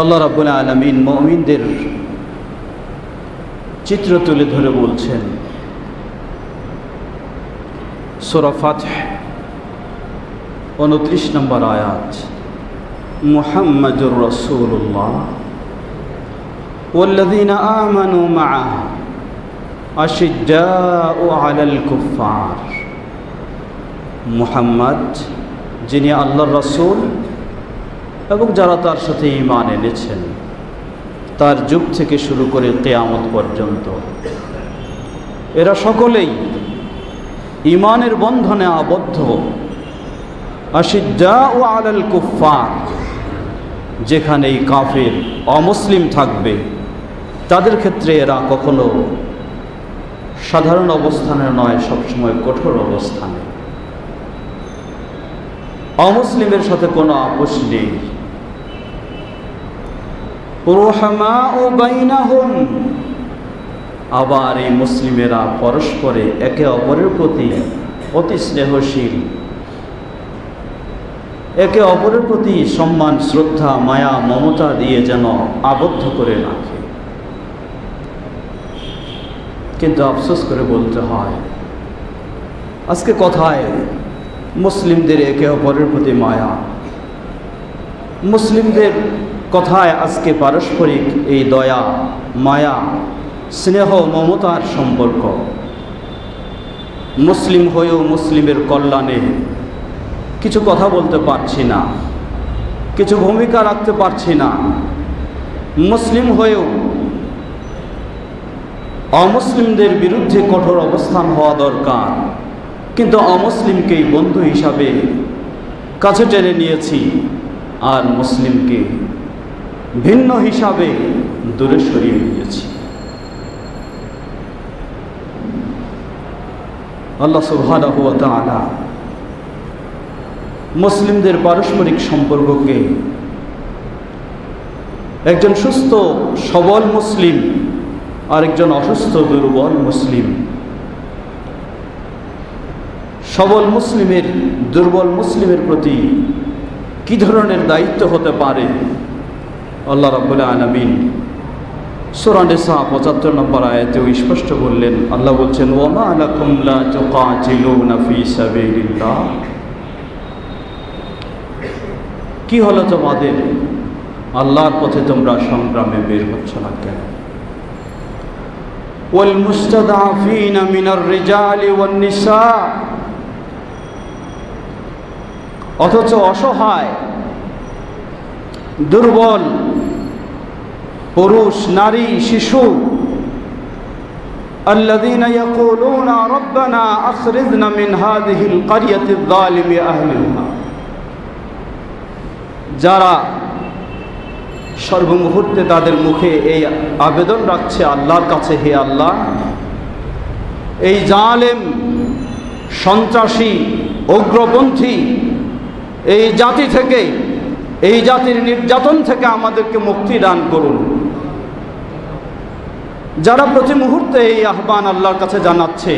আল্লাহ রাব্বুল আলামিন মুমিনদের চিত্র তুলে ধরে বলছেন সূরা ফাতহ 29 নম্বর আয়াত, মুহাম্মাদুর রাসূলুল্লাহ ওয়াল্লাযীনা আমানু মাআহু আশিদ্দাউ আলাল কুফফার। মুহাম্মদ যিনি আল্লাহর রাসূল এবং যারা তার সাথে ঈমান এনেছেন তার যুগ থেকে শুরু করে কিয়ামত পর্যন্ত এরা সকলেই ঈমানের বন্ধনে আবদ্ধ। আশিদ্দাউ আলাল কুফফার, যেখানেই কাফির অমুসলিম থাকবে তাদের ক্ষেত্রে এরা কখনো সাধারণ অবস্থানে নয়, সবসময় কঠোর অবস্থানে। অমুসলিমের সাথে কোনো আপোষ নেই। রুহামাউ বাইনাহুম, আবার এই মুসলিমেরা পরস্পরে একে অপরের প্রতি অতি স্নেহশীল, একে অপরের প্রতি সম্মান, শ্রদ্ধা, মায়া, মমতা দিয়ে যেন আবদ্ধ করে রাখে। কিন্তু আফসোস করে বলতে হয়, আজকে কথায় মুসলিমদের একে অপরের প্রতি মায়া, মুসলিমদের কথায় আজকে পারস্পরিক এই দয়া, মায়া, স্নেহ, মমতার সম্পর্ক, মুসলিম হয়েও মুসলিমের কল্যাণে কিছু কথা বলতে পারছি না, কিছু ভূমিকা রাখতে পারছি না। মুসলিম হয়েও অমুসলিমদের বিরুদ্ধে কঠোর অবস্থান হওয়া দরকার, কিন্তু অমুসলিমকেই বন্ধু হিসাবে কাছে টেনে নিয়েছি আর মুসলিমকে ভিন্ন হিসাবে দূরে সরিয়ে নিয়েছি। আল্লাহ সুবহানাহু ওয়া তাআলা মুসলিমদের পারস্পরিক সম্পর্ককে একজন সুস্থ সবল মুসলিম আর একজন অসুস্থ দুর্বল মুসলিম, সবল মুসলিমের দুর্বল মুসলিমের প্রতি কি ধরনের দায়িত্ব হতে পারে আল্লাহ রাব্বুল আলামিন সূরা নিসা ৭৫ নম্বর আয়াতেও স্পষ্ট বললেন। আল্লাহ বলছেন, ওয়া মা লাকুম লা তুকাতিলুনা ফি সাবিলিল্লাহ, কি হলো তোমাদের, আল্লাহর পথে তোমরা সংগ্রামে বের হচ্ছ না কেন? ওয়াল মুস্তাদআফিনা মিনার রিজালি ওয়ান নিসা, অথচ অসহায় দুর্বল পুরুষ, নারী, শিশু, আল্লাযীনা ইয়াকুলুনা রাব্বানা আখরিজনা মিন হাযিহিল ক্বরিয়াতিয যালিমি আহলিহা, যারা সর্বমুহূর্তে তাদের মুখে এই আবেদন রাখছে আল্লাহর কাছে, হে আল্লাহ, এই জালেম, সন্ত্রাসী, উগ্রপন্থী এই জাতি থেকে, এই জাতির নির্যাতন থেকে আমাদেরকে মুক্তি দান করুন। যারা প্রতি মুহূর্তে এই আহ্বান আল্লাহর কাছে জানাচ্ছে,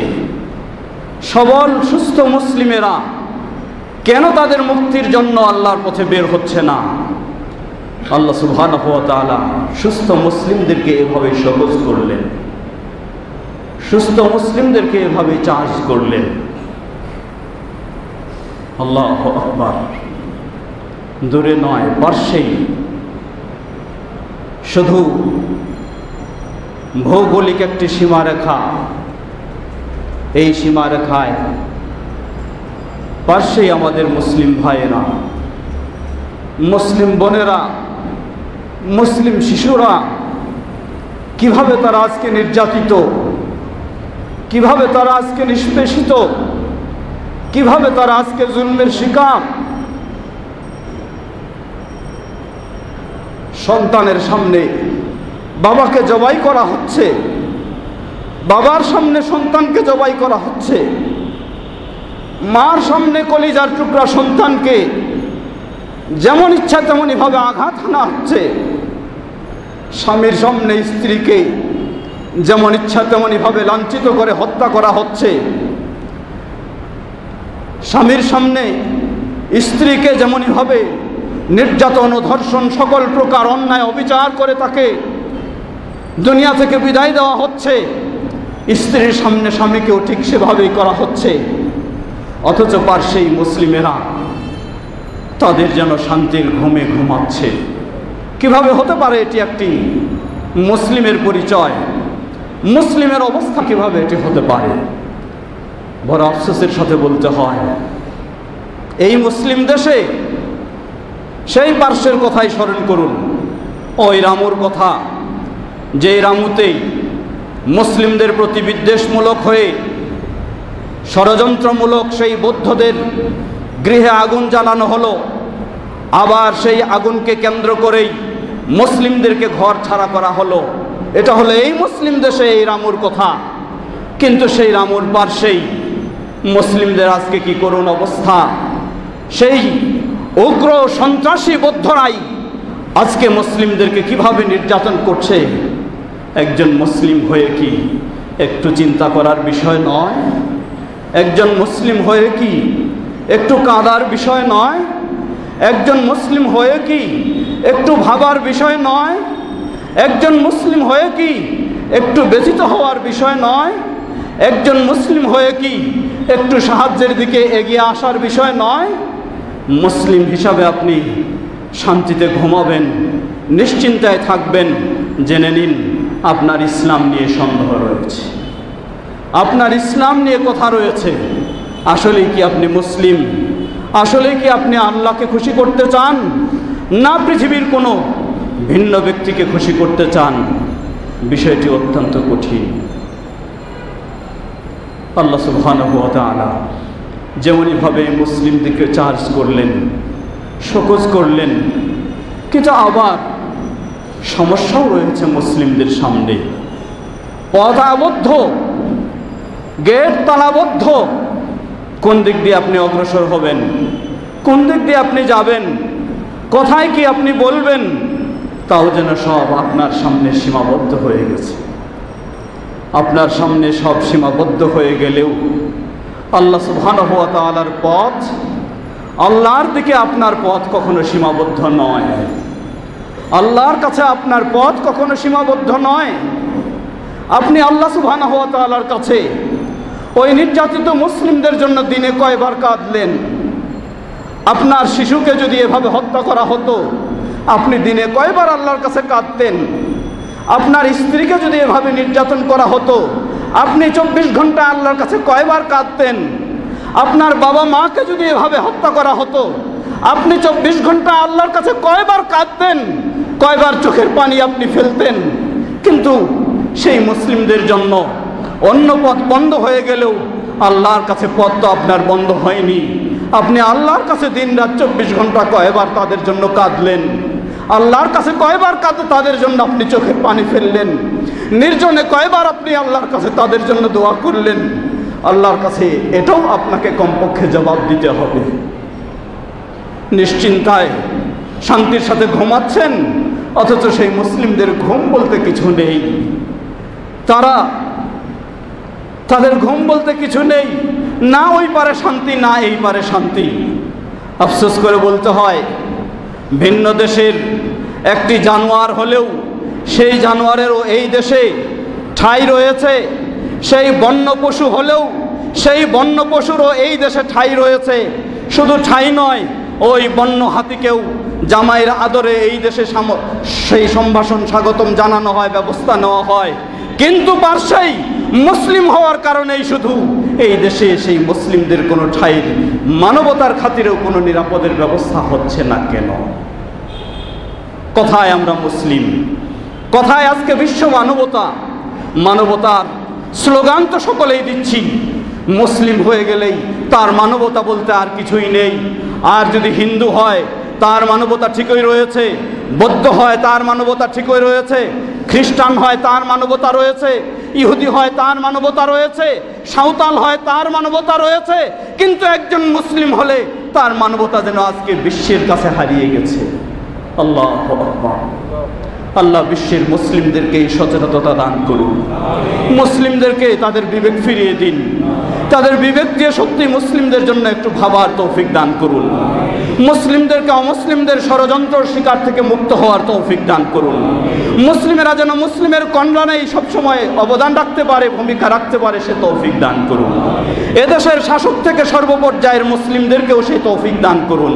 সবল সুস্থ মুসলিমেরা কেন তাদের মুক্তির জন্য আল্লাহর পথে বের হচ্ছে না? আল্লাহ সুবহানাহু ওয়া তাআলা সুস্থ মুসলিমদেরকে এভাবে সহজ করলেন, সুস্থ মুসলিমদেরকে এভাবে চার্জ করলেন। আল্লাহু আকবার। দূরে নয়, পার্শ্বেই। শুধু ভৌগোলিক একটি সীমারেখা, এই সীমারেখায় পার্শ্বেই আমাদের মুসলিম ভাইয়েরা, মুসলিম বোনেরা, মুসলিম শিশুরা কিভাবে তারা আজকে নির্যাতিত, কিভাবে তারা আজকে নিষ্পেষিত, কিভাবে তারা আজকে জুলমের শিকার। সন্তানের সামনে বাবাকে জবাই করা হচ্ছে, বাবার সামনে সন্তানকে জবাই করা হচ্ছে, মার সামনে কলিজার টুকরা সন্তানকে যেমন ইচ্ছা তেমনই ভাবে আঘাত হানা হচ্ছে, স্বামীর সামনে স্ত্রীকে যেমন ইচ্ছা তেমনই ভাবে লাঞ্ছিত করে হত্যা করা হচ্ছে, স্বামীর সামনে স্ত্রীকে যেমনই ভাবে নির্যাতন ও ধর্ষণ সকল প্রকার অন্যায় অবিচার করে তাকে দুনিয়া থেকে বিদায় দেওয়া হচ্ছে। স্ত্রীর সামনে স্বামীকেও ঠিক সেভাবেই করা হচ্ছে। অথচ পার্শ্বেই মুসলিমেরা তাদের যেন শান্তির ঘুমে ঘুমাচ্ছে। কিভাবে হতে পারে এটি একটি মুসলিমের পরিচয়? মুসলিমের অবস্থা কিভাবে এটি হতে পারে? বড় আফসোসের সাথে বলতে হয়, এই মুসলিম দেশে সেই পার্শ্বের কথাই স্মরণ করুন, ওই রামুর কথা, যে রামুতেই মুসলিমদের প্রতি বিদ্বেষমূলক হয়ে ষড়যন্ত্রমূলক সেই বৌদ্ধদের গৃহে আগুন জ্বালানো হলো। আবার সেই আগুনকে কেন্দ্র করেই মুসলিমদেরকে ঘর ছাড়া করা হলো। এটা হলো এই মুসলিম দেশে এই রামুর কথা। কিন্তু সেই রামুর পার্শ্বেই মুসলিমদের আজকে কি করুণ অবস্থা! সেই উগ্র সন্ত্রাসী বৌদ্ধরাই আজকে মুসলিমদেরকে কিভাবে নির্যাতন করছে। একজন মুসলিম হয়ে কি একটু চিন্তা করার বিষয় নয়? একজন মুসলিম হয়ে কি একটু কাঁদার বিষয় নয়? একজন মুসলিম হয়ে কি একটু ভাবার বিষয় নয়? একজন মুসলিম হয়ে কি একটু ব্যথিত হওয়ার বিষয় নয়? একজন মুসলিম হয়ে কি একটু সাহায্যের দিকে এগিয়ে আসার বিষয় নয়? মুসলিম হিসাবে আপনি শান্তিতে ঘুমাবেন, নিশ্চিন্তায় থাকবেন, জেনে নিন আপনার ইসলাম নিয়ে সন্দেহ রয়েছে, আপনার ইসলাম নিয়ে কথা রয়েছে। আসলে কি আপনি মুসলিম? আসলে কি আপনি আল্লাহকে খুশি করতে চান, না পৃথিবীর কোনো ভিন্ন ব্যক্তিকে খুশি করতে চান? বিষয়টি অত্যন্ত কঠিন। আল্লাহ সুবহানাহু ওয়া তাআলা যেমনইভাবে মুসলিমদেরকে চার্জ করলেন, শোকজ করলেন, কিন্তু আবার সমস্যাও রয়েছে মুসলিমদের সামনে। পথ আবদ্ধ, গেট তালাবদ্ধ। কোন দিক দিয়ে আপনি অগ্রসর হবেন, কোন দিক দিয়ে আপনি যাবেন, কোথায় কি আপনি বলবেন, তাও যেন সব আপনার সামনে সীমাবদ্ধ হয়ে গেছে। আপনার সামনে সব সীমাবদ্ধ হয়ে গেলেও আল্লাহ সুবহানাহু ওয়া তাআলার পথ, আল্লাহর দিকে আপনার পথ কখনো সীমাবদ্ধ নয়। আল্লাহর কাছে আপনার পথ কখনো সীমাবদ্ধ নয়। আপনি আল্লাহ সুবহানাহু ওয়া তাআলার কাছে ওই নির্যাতিত মুসলিমদের জন্য দিনে কয়বার কাঁদলেন? আপনার শিশুকে যদি এভাবে হত্যা করা হতো, আপনি দিনে কয়বার আল্লাহর কাছে কাঁদতেন? আপনার স্ত্রীকে যদি এভাবে নির্যাতন করা হতো, আপনি 24 ঘন্টা আল্লাহর কাছে কয়বার কাঁদতেন? আপনার বাবা মাকে যদি এভাবে হত্যা করা হতো, আপনি 24 ঘন্টা আল্লাহর কাছে কয়বার কাঁদতেন? কয়বার চোখের পানি আপনি ফেলতেন? কিন্তু সেই মুসলিমদের জন্য অন্য পথ বন্ধ হয়ে গেলেও আল্লাহর কাছে পথ তো আপনার বন্ধ হয়নি। আপনি আল্লাহর কাছে দিন রাত 24 ঘন্টা কয়বার তাদের জন্য কাঁদলেন? আল্লাহর কাছে কয়বার কাঁদে তাদের জন্য আপনি চোখের পানি ফেললেন? নির্জনে কয়বার আপনি আল্লাহর কাছে তাদের জন্য দোয়া করলেন? আল্লাহর কাছে এটাও আপনাকে কমপক্ষে জবাব দিতে হবে। নিশ্চিন্তায় শান্তির সাথে ঘুমাচ্ছেন, অথচ সেই মুসলিমদের ঘুম বলতে কিছু নেই। তাদের ঘুম বলতে কিছু নেই। না ওই পারে শান্তি, না এই পারে শান্তি। আফসোস করে বলতে হয়, ভিন্ন দেশের একটি জানোয়ার হলেও সেই জানোয়ারেরও এই দেশে ঠাঁই রয়েছে। সেই বন্য পশু হলেও সেই বন্য পশুরও এই দেশে ঠাঁই রয়েছে। শুধু ঠাঁই নয়, ওই বন্য হাতিকেও জামাইয়ের আদরে এই দেশে সেই সম্ভাষণ স্বাগতম জানানো হয়, ব্যবস্থা নেওয়া হয়। কিন্তু পার্শ্বেই মুসলিম হওয়ার কারণেই শুধু এই দেশে সেই মুসলিমদের কোনো ঠাঁই, মানবতার খাতিরেও কোনো নিরাপদের ব্যবস্থা হচ্ছে না কেন? কোথায় আমরা মুসলিম? কোথায় আজকে বিশ্ব মানবতা? মানবতার স্লোগান তো সকলেই দিচ্ছি, মুসলিম হয়ে গেলেই তার মানবতা বলতে আর কিছুই নেই। আর যদি হিন্দু হয় তার মানবতা ঠিকই রয়েছে, বৌদ্ধ হয় তার মানবতা ঠিকই রয়েছে, খ্রিস্টান হয় তার মানবতা রয়েছে, ইহুদি হয় তার মানবতা রয়েছে, সাঁওতাল হয় তার মানবতা রয়েছে। কিন্তু একজন মুসলিম হলে তার মানবতা যেন আজকে বিশ্বের কাছে হারিয়ে গেছে। আল্লাহু আকবার। আল্লাহ বিশ্বের মুসলিমদেরকে এই সচেতনতা দান করুন, মুসলিমদেরকে তাদের বিবেক ফিরিয়ে দিন, তাদের বিবেক দিয়ে সত্যি মুসলিমদের জন্য একটু ভাবার তৌফিক দান করুন, মুসলিমদেরকে অমুসলিমদের ষড়যন্ত্রের শিকার থেকে মুক্ত হওয়ার তৌফিক দান করুন, মুসলিমেরা যেন মুসলিমের কল্যাণেই সবসময় অবদান রাখতে পারে, ভূমিকা রাখতে পারে, সে তৌফিক দান করুন। এদেশের শাসক থেকে সর্বপর্যায়ের মুসলিমদেরকেও সেই তৌফিক দান করুন।